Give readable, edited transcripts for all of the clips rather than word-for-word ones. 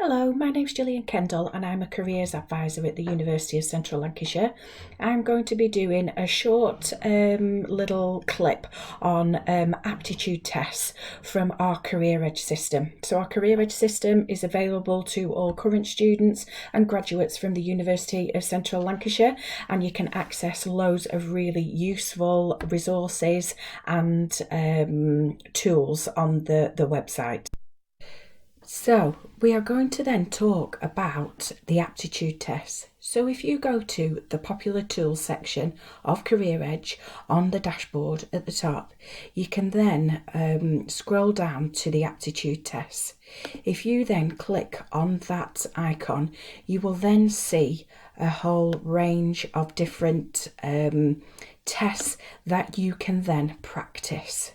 Hello, my name's Gillian Kendall and I'm a careers advisor at the University of Central Lancashire. I'm going to be doing a short little clip on aptitude tests from our CareerEDGE system. So our CareerEDGE system is available to all current students and graduates from the University of Central Lancashire, and you can access loads of really useful resources and tools on the website. So we are going to then talk about the aptitude tests. So if you go to the popular tools section of CareerEDGE on the dashboard at the top, you can then scroll down to the aptitude tests. If you then click on that icon, you will then see a whole range of different tests that you can then practice.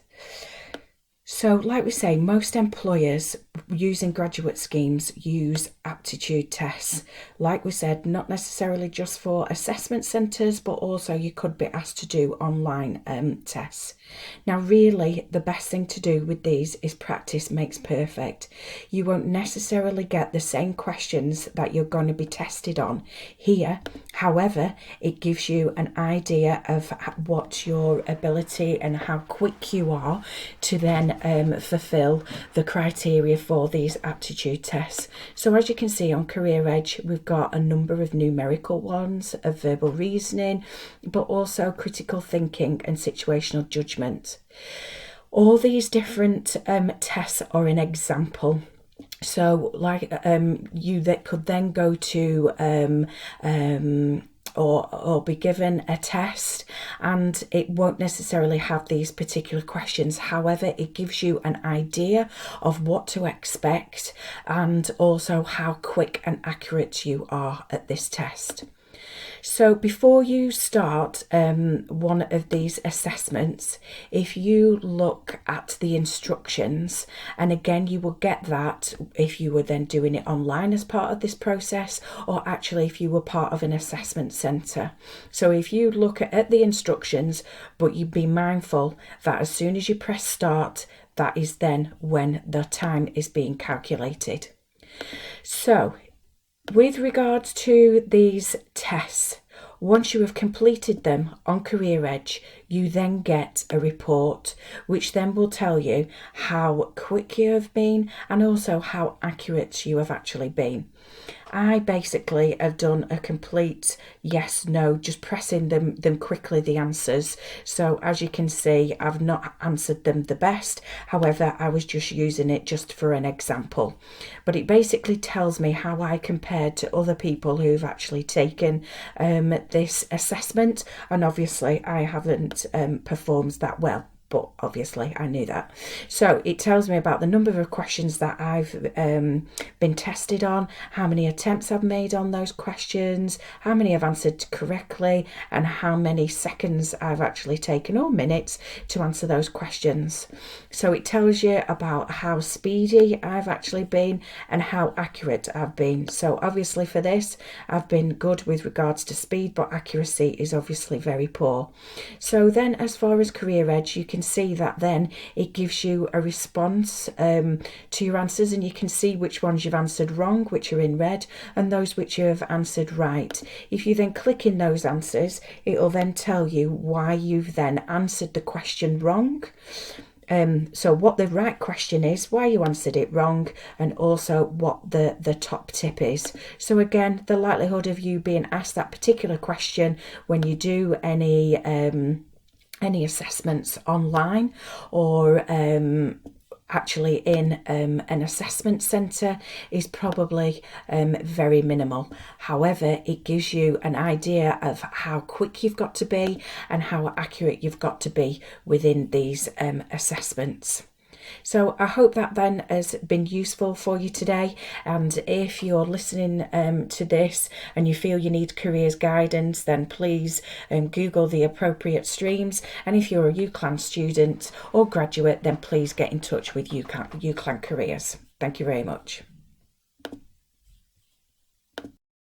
So like we say, most employers using graduate schemes use aptitude tests. Like we said, not necessarily just for assessment centres, but also you could be asked to do online tests. Now really the best thing to do with these is practice makes perfect. You won't necessarily get the same questions that you're going to be tested on here. However, it gives you an idea of what your ability and how quick you are to then fulfill the criteria for these aptitude tests. So as you can see on CareerEDGE, we've got a number of numerical ones, of verbal reasoning, but also critical thinking and situational judgment. All these different tests are an example. So like you that could then go to or be given a test, and it won't necessarily have these particular questions. However, it gives you an idea of what to expect and also how quick and accurate you are at this test. So before you start one of these assessments, if you look at the instructions, and again you will get that if you were then doing it online as part of this process, or actually if you were part of an assessment centre. So if you look at the instructions, but you be mindful that as soon as you press start, that is then when the time is being calculated. So with regards to these tests, once you have completed them on CareerEDGE, you then get a report, which then will tell you how quick you have been and also how accurate you have actually been. I basically have done a complete yes, no, just pressing them quickly, the answers. So as you can see, I've not answered them the best. However, I was just using it just for an example. But it basically tells me how I compared to other people who've actually taken this assessment. And obviously I haven't performed that well. But obviously I knew that. So it tells me about the number of questions that I've been tested on, how many attempts I've made on those questions, how many I've answered correctly, and how many seconds I've actually taken, or minutes, to answer those questions. So it tells you about how speedy I've actually been and how accurate I've been. So obviously for this, I've been good with regards to speed, but accuracy is obviously very poor. So then as far as CareerEDGE, you can see that then it gives you a response to your answers, and you can see which ones you've answered wrong, which are in red, and those which you have answered right. If you then click in those answers, it will then tell you why you've then answered the question wrong. So what the right question is, why you answered it wrong, and also what the top tip is. So again, the likelihood of you being asked that particular question when you do any assessments online or actually in an assessment centre is probably very minimal. However, it gives you an idea of how quick you've got to be and how accurate you've got to be within these assessments. So I hope that then has been useful for you today, and if you're listening to this and you feel you need careers guidance, then please Google the appropriate streams, and if you're a UCLan student or graduate, then please get in touch with UCLan Careers. Thank you very much.